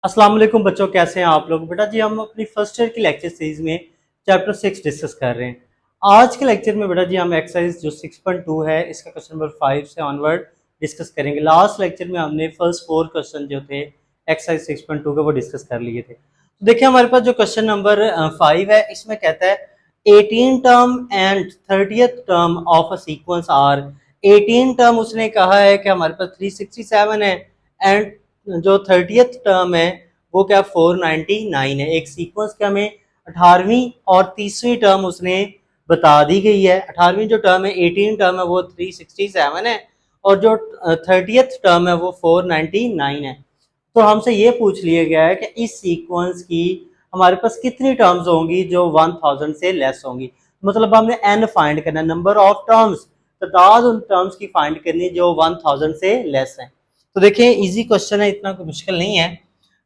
अस्सलाम वालेकुम बच्चों, कैसे हैं आप लोग। बेटा जी हम अपनी फर्स्ट ईयर की लेक्चर सीरीज में चैप्टर 6 डिस्कस कर रहे हैं। आज के लेक्चर में बेटा जी हम एक्सरसाइज जो 6.2 है इसका क्वेश्चन नंबर 5 से ऑनवर्ड डिस्कस करेंगे। लास्ट लेक्चर में हमने फर्स्ट 4 क्वेश्चन जो थे एक्सरसाइज 6.2 के वो डिस्कस कर लिए थे। तो देखिए हमारे पास जो क्वेश्चन नंबर 5 है इसमें कहता है 18 term and 30th term of a sequence are. 18 term उसने कहा है कि हमारे पास 367 है एंड जो 30th टर्म है वो क्या 499 है। एक सीक्वेंस के हमें 18वीं और 30वीं टर्म उसने बता दी गई है। 18वीं जो टर्म है 18 टर्म है वो 367 है और जो 30th टर्म है वो 499 है। तो हमसे ये पूछ लिया गया है कि इस सीक्वेंस की हमारे पास कितनी टर्म्स होंगी जो 1000 से लेस होंगी। मतलब हमने n फाइंड करना है, नंबर ऑफ टर्म्स, तादाद उन टर्म्स की फाइंड करनी जो 1000 से लेस है। तो देखिए इजी क्वेश्चन है, इतना कोई मुश्किल नहीं है।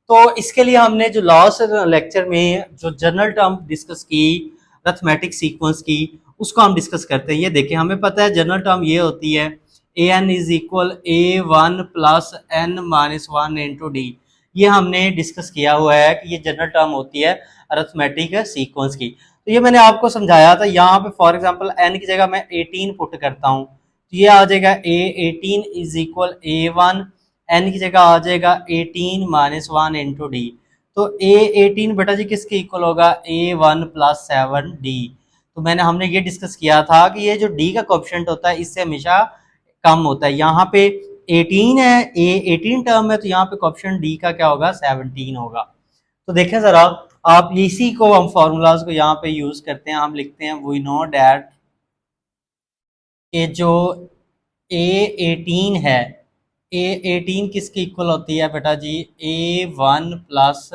तो इसके लिए हमने जो लास्ट लेक्चर में जो जनरल टर्म डिस्कस की अरिथमेटिक सीक्वेंस की उसको हम डिस्कस करते हैं। ये देखिए हमें पता है जनरल टर्म ये होती है A N is equal A one plus N minus one into D. ये हमने डिस्कस किया हुआ है कि ये जनरल टर्म होती है अरिथमेटिक सीक्वेंस की। तो ये मैंने आपको समझाया था। यहाँ पे फॉर एग्जांपल एन की जगह मैं 18 पुट करता हूँ तो ये आ जाएगा a 18 is equal A one, n की जगह आ जाएगा 18 माइनस वन इंटू डी। तो ए 18 बेटा जी किसके इक्वल होगा ए वन प्लस सेवन डी। तो हमने ये डिस्कस किया था कि ये जो डी का कोएफिशिएंट होता है इससे हमेशा कम होता है। यहाँ पे 18 है, ए 18 टर्म है तो यहाँ पे कोएफिशिएंट डी का क्या होगा 17 होगा। तो देखें जरा, आप इसी को हम फॉर्मूलाज को यहाँ पे यूज करते हैं। हम लिखते हैं वी नो डैट कि जो ए 18 है, ए 18 किसकी इक्वल होती है बेटा जी ए वन प्लस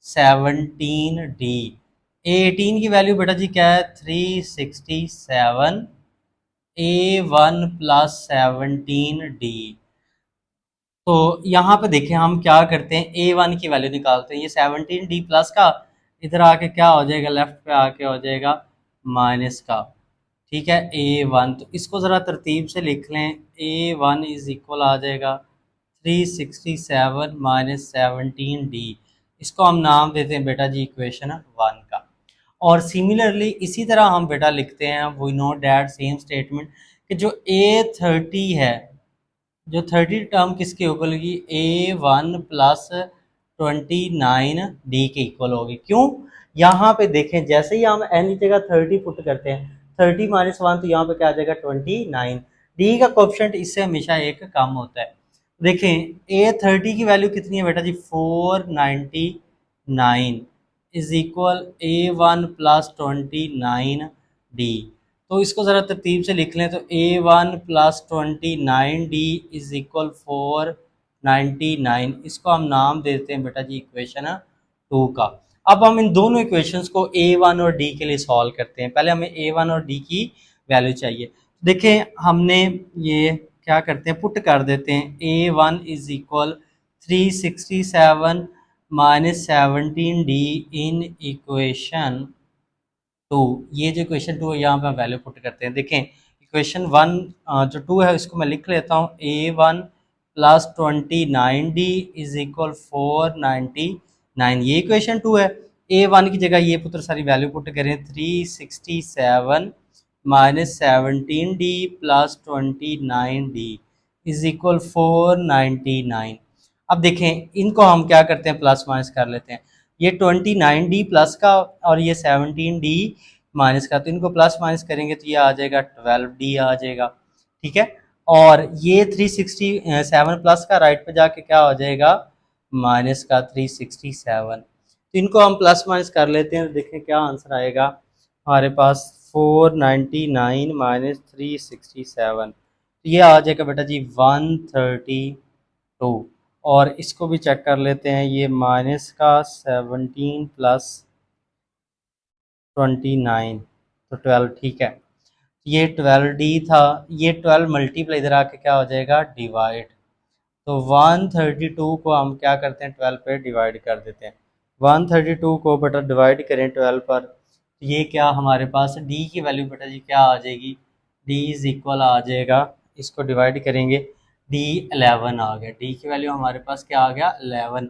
17 डी। ए 18 की वैल्यू बेटा जी क्या है 367, ए वन प्लस 17 डी। तो यहाँ पे देखें हम क्या करते हैं ए वन की वैल्यू निकालते हैं। ये 17 डी प्लस का इधर आके क्या हो जाएगा, लेफ्ट पे आके हो जाएगा माइनस का। ठीक है ए वन, तो इसको ज़रा तरतीब से लिख लें। ए वन इज इक्वल आ जाएगा 367 माइनस 17 डी। इसको हम नाम देते हैं बेटा जी इक्वेशन वन का। और सिमिलरली इसी तरह हम बेटा लिखते हैं we know that same statement कि जो ए 30 है, जो 30 टर्म किसके इक्वल होगी ए वन प्लस 29 डी के इक्वल होगी। क्यों, यहाँ पे देखें जैसे ही हम एन की जगह 30 पुट करते हैं 30 माइनस वन तो यहाँ पे क्या आ जाएगा 29। डी का कोएफिशिएंट इससे हमेशा एक कम होता है। देखें ए 30 की वैल्यू कितनी है बेटा जी 499 is equal A one plus 29 d. तो इसको ज़रा तरतीब से लिख लें तो a one plus 29 d is equal 499। इसको हम नाम देते हैं बेटा जी इक्वेशन टू का। अब हम इन दोनों इक्वेशंस को ए वन और डी के लिए सॉल्व करते हैं। पहले हमें ए वन और डी की वैल्यू चाहिए। देखें हमने ये क्या करते हैं, पुट कर देते हैं a one is equal 367 minus 17 d in equation two. ये जो इक्वेशन टू है यहाँ पे हम वैल्यू पुट करते हैं। देखें इक्वेशन वन जो टू है इसको मैं लिख लेता हूँ a one plus 29 d is equal 499। ये इक्वेशन टू है। ए वन की जगह ये पुत्र सारी वैल्यू पुट करें 367 minus 17 D plus 29 d is equal 499। अब देखें इनको हम क्या करते हैं प्लस माइनस कर लेते हैं। ये 29 डी प्लस का और ये 17 डी माइनस का, तो इनको प्लस माइनस करेंगे तो ये आ जाएगा 12 डी आ जाएगा। ठीक है, और ये 367 प्लस का राइट पे जाके क्या हो जाएगा माइनस का 367। तो इनको हम प्लस माइनस कर लेते हैं तो देखें क्या आंसर आएगा हमारे पास 499 माइनस 367। तो ये आ जाएगा बेटा जी 132। और इसको भी चेक कर लेते हैं, ये माइनस का 17 प्लस 29 तो 12। ठीक है, ये 12 डी था, ये 12 मल्टीप्लाई इधर आके क्या हो जाएगा डिवाइड। तो 132 को हम क्या करते हैं 12 पे डिवाइड कर देते हैं। 132 को बेटा डिवाइड करें 12 पर तो ये क्या हमारे पास डी की वैल्यू बेटा जी क्या आ जाएगी, डी इज इक्वल आ जाएगा, इसको डिवाइड करेंगे डी 11 आ गया। डी की वैल्यू हमारे पास क्या आ गया 11।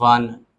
1.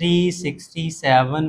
367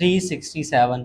367.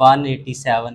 187.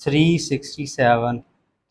367،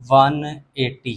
180.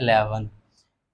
11.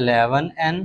11n،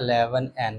11n.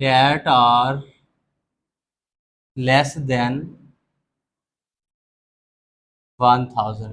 that are less than 1000.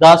10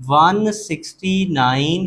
169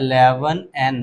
11n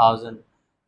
1000.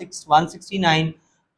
169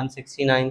169.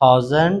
1000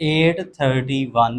831.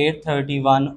831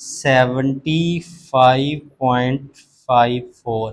75.54.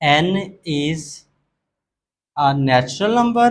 n is a natural number,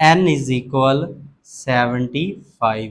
n is equal 75.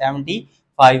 75.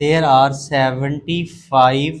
75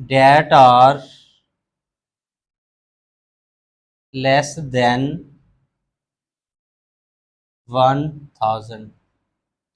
that are less than 1000.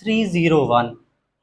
301.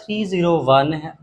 301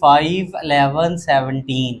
5 11 17.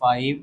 5,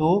2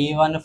A1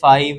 5,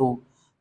2,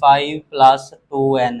5 + 2n.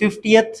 50th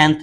nth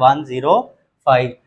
105.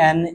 an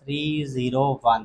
301.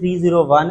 301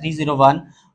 301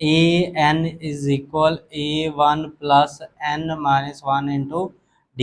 an is equal a1 plus n minus 1 into d.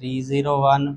301.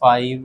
5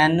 n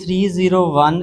301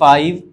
5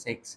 6.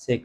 6.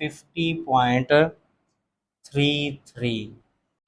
50.33.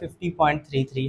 50.33.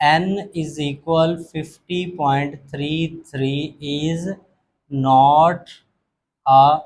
n is equal 50.33 is not a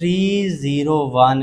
301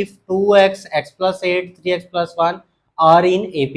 if 2x x plus 8 3x plus 1 are in AP.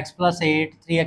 x plus 8 3x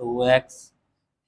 2x.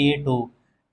a2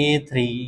a3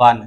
1.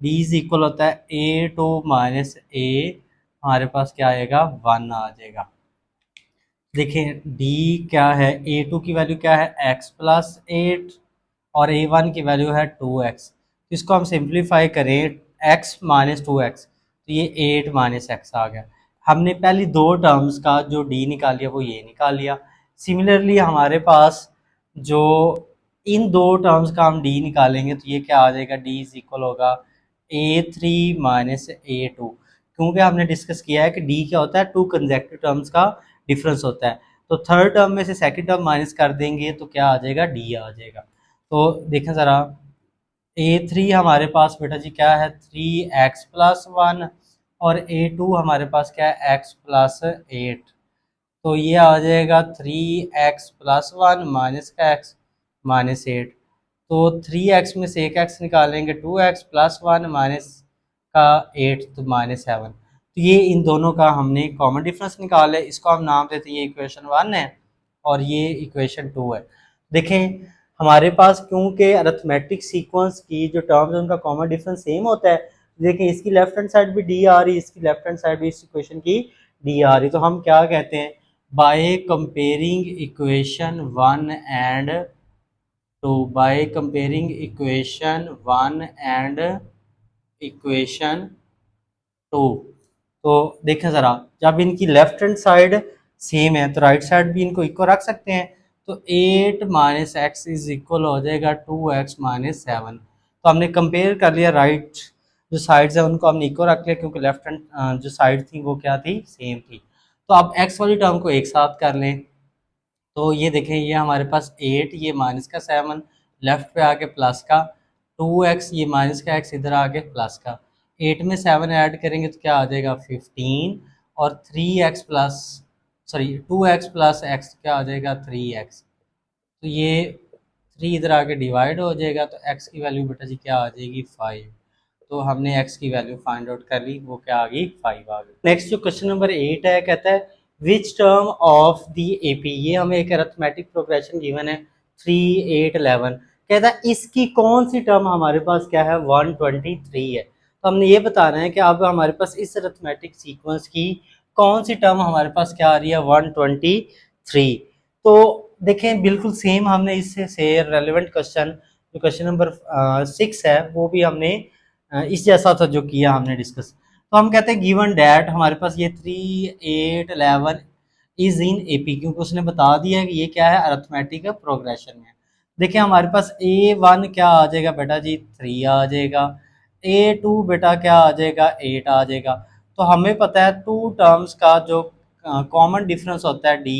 D is equal होता है A2 minus ए, हमारे पास क्या आएगा 1 आ जाएगा। देखें D क्या है, A2 की वैल्यू क्या है x प्लस एट और A1 की वैल्यू है 2x। तो इसको हम सिंप्लीफाई करें x माइनस टू एक्स, तो ये 8 माइनस एक्स आ गया। हमने पहली दो टर्म्स का जो d निकाल लिया वो ये निकाल लिया। सिमिलरली हमारे पास जो इन दो टर्म्स का हम d निकालेंगे तो ये क्या आ जाएगा, d इज इक्वल होगा A3 माइनस A2, क्योंकि हमने डिस्कस किया है कि d क्या होता है, टू कंसेक्टिव टर्म्स का डिफरेंस होता है। तो थर्ड टर्म में से सेकंड टर्म माइनस कर देंगे तो क्या आ जाएगा, डी आ जाएगा। तो देखें ज़रा, A3 हमारे पास बेटा जी क्या है 3x प्लस वन, और A2 हमारे पास क्या है x प्लस एट। तो ये आ जाएगा 3x प्लस वन माइनस का x माइनस एट। तो 3x में से एक x निकालेंगे, 2x प्लस वन माइनस का एट तो माइनस सेवन। तो ये इन दोनों का हमने कॉमन डिफरेंस निकाला है, इसको हम नाम देते हैं, ये इक्वेशन 1 है और ये इक्वेशन 2 है। देखें हमारे पास क्योंकि अरिथमेटिक सीक्वेंस की जो टर्म्स है उनका कॉमन डिफरेंस सेम होता है, देखें इसकी लेफ्ट हैंड साइड भी डी आ रही है, इसकी लेफ्ट हैंड साइड भी इस इक्वेशन की डी आ रही, तो हम क्या कहते हैं, by comparing equation 1 and 2, by comparing equation 1 and equation 2, तो देखें ज़रा, जब इनकी लेफ्ट हैंड साइड सेम है तो राइट साइड भी इनको इक्वल रख सकते हैं। तो 8 माइनस एक्स इज इक्वल हो जाएगा 2x माइनस सेवन। तो हमने कंपेयर कर लिया, राइट जो साइड्स है उनको हमने इक्वल रख लिया क्योंकि लेफ्ट हैंड जो साइड थी वो क्या थी, सेम थी। तो अब x वाली टर्म को एक साथ कर लें, तो ये देखें ये हमारे पास 8, ये माइनस का 7, लेफ्ट पे आके प्लस का 2x, ये माइनस का x इधर आके प्लस का 8 में 7 ऐड करेंगे तो क्या आ जाएगा 15, और 3x plus sorry 2x plus x क्या आ जाएगा 3x। तो ये 3 इधर आके डिवाइड हो जाएगा, तो x की वैल्यू बेटा जी क्या आ जाएगी 5। तो हमने x की वैल्यू फाइंड आउट कर ली, वो क्या आ गई 5 आ गई। नेक्स्ट जो क्वेश्चन नंबर 8 है, कहता है which term of the AP, ये हमें एक अरिथमेटिक प्रोग्रेशन गिवन है 3 8 11, कहता है इसकी कौन सी टर्म हमारे पास क्या है 123 है। तो हमने ये बताना है कि अब हमारे पास इस अरिथमेटिक सीक्वेंस की कौन सी टर्म हमारे पास क्या आ रही है 123। तो देखें बिल्कुल सेम हमने इससे से रेलेवेंट क्वेश्चन जो क्वेश्चन नंबर 6 है वो भी हमने इस जैसा था जो किया हमने डिस्कस। तो हम कहते हैं गिवन डैट हमारे पास ये 3 8 11 इज इन AP, क्योंकि उसने बता दिया है कि ये क्या है अरिथमेटिक प्रोग्रेशन में। देखिए हमारे पास A1 क्या आ जाएगा बेटा जी 3 आ जाएगा, A2 बेटा क्या आ जाएगा 8 आ जाएगा। तो हमें पता है टू टर्म्स का जो कॉमन डिफरेंस होता है D,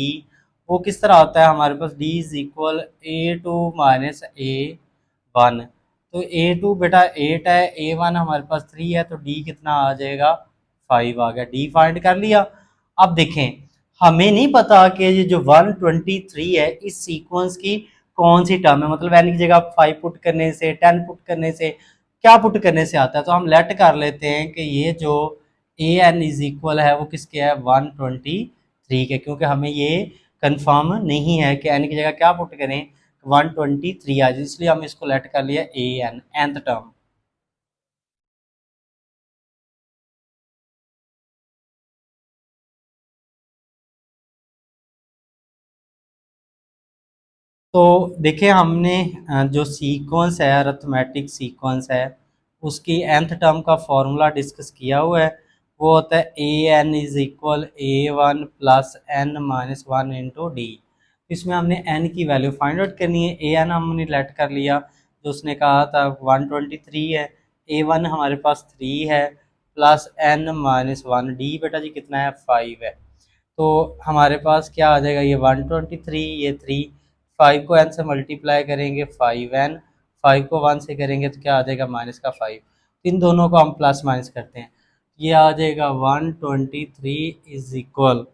वो किस तरह होता है, हमारे पास D is equal A2 minus A1। तो A2 बेटा 8 है, A1 हमारे पास 3 है, तो D कितना आ जाएगा 5 आ गया, D फाइंड कर लिया। अब देखें हमें नहीं पता कि ये जो 123 है इस सीक्वेंस की कौन सी टर्म है, मतलब n की जगह 5 पुट करने से 10 पुट करने से क्या पुट करने से आता है, तो हम लेट कर लेते हैं कि ये जो an इज इक्वल है वो किसके है 123 के, क्योंकि हमें ये कंफर्म नहीं है कि n की जगह क्या पुट करें 123 आ जाए, इसलिए हम इसको लेट कर लिया an nth टर्म। तो देखिए हमने जो सीक्वेंस है अरिथमेटिक सीक्वेंस है उसकी nth टर्म का फॉर्मूला डिस्कस किया हुआ है, वो होता है an is equal A1 plus n minus one into D. इसमें हमने n की वैल्यू फाइंड आउट करनी है, an हमने लेट कर लिया जो उसने कहा था 123 है, A1 हमारे पास 3 है plus n minus one, D बेटा जी कितना है 5 है। तो हमारे पास क्या आ जाएगा, ये 123, ये 3, 5 को n से मल्टीप्लाई करेंगे 5n, 5 को 1 से करेंगे तो क्या आ जाएगा माइनस का 5। इन दोनों को हम प्लस माइनस करते हैं, ये आ जाएगा 123 इज इक्वल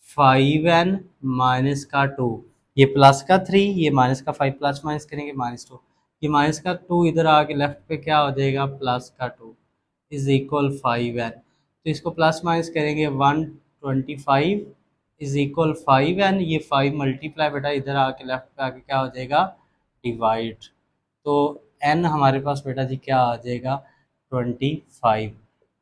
5n माइनस का 2, ये प्लस का 3, ये माइनस का 5, प्लस माइनस करेंगे माइनस 2, ये माइनस का 2 इधर आके लेफ्ट पे क्या हो जाएगा प्लस का 2 इज इक्वल 5n। तो इसको प्लस माइनस करेंगे 125 इज इक्वल 5n, ये 5 मल्टीप्लाई बेटा इधर आके लेफ्ट पे आके क्या हो जाएगा डिवाइड। तो n हमारे पास बेटा जी क्या आ जाएगा 25.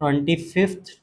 25th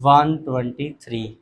123،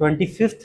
25th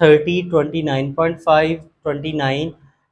30 29.5 29،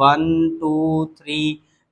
1 2 3،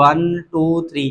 1 2 3۔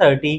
30،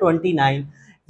29۔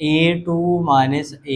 A2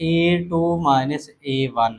A2 A1۔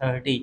30،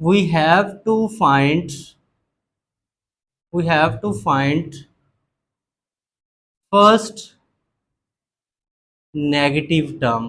we have to find first negative term۔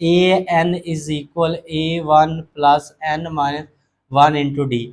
an is equal a1 plus n minus 1 into d۔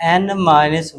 n minus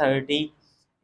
30،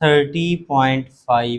30.5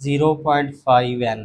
0.5n۔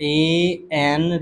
an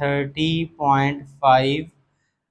30.5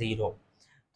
0۔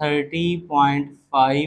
30.5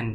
n۔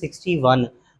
61،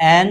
n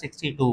62،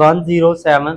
107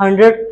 100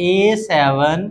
A7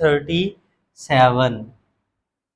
37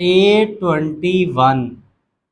A21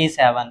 A7،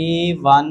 A1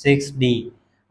6D۔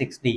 6D،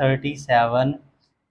37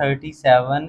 37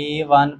A1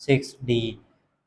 6D،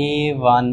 A1،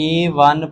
A1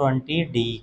20D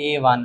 A1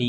D،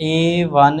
A1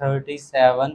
37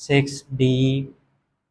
6D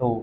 2،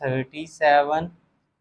37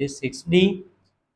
6D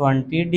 20D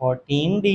14D،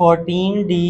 14D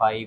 5،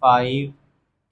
5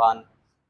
1،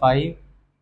5،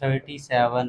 37،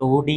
2D،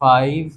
5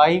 5،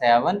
7،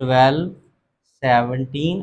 12 17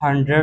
100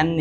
n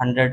100،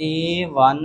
A1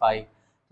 5،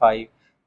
5،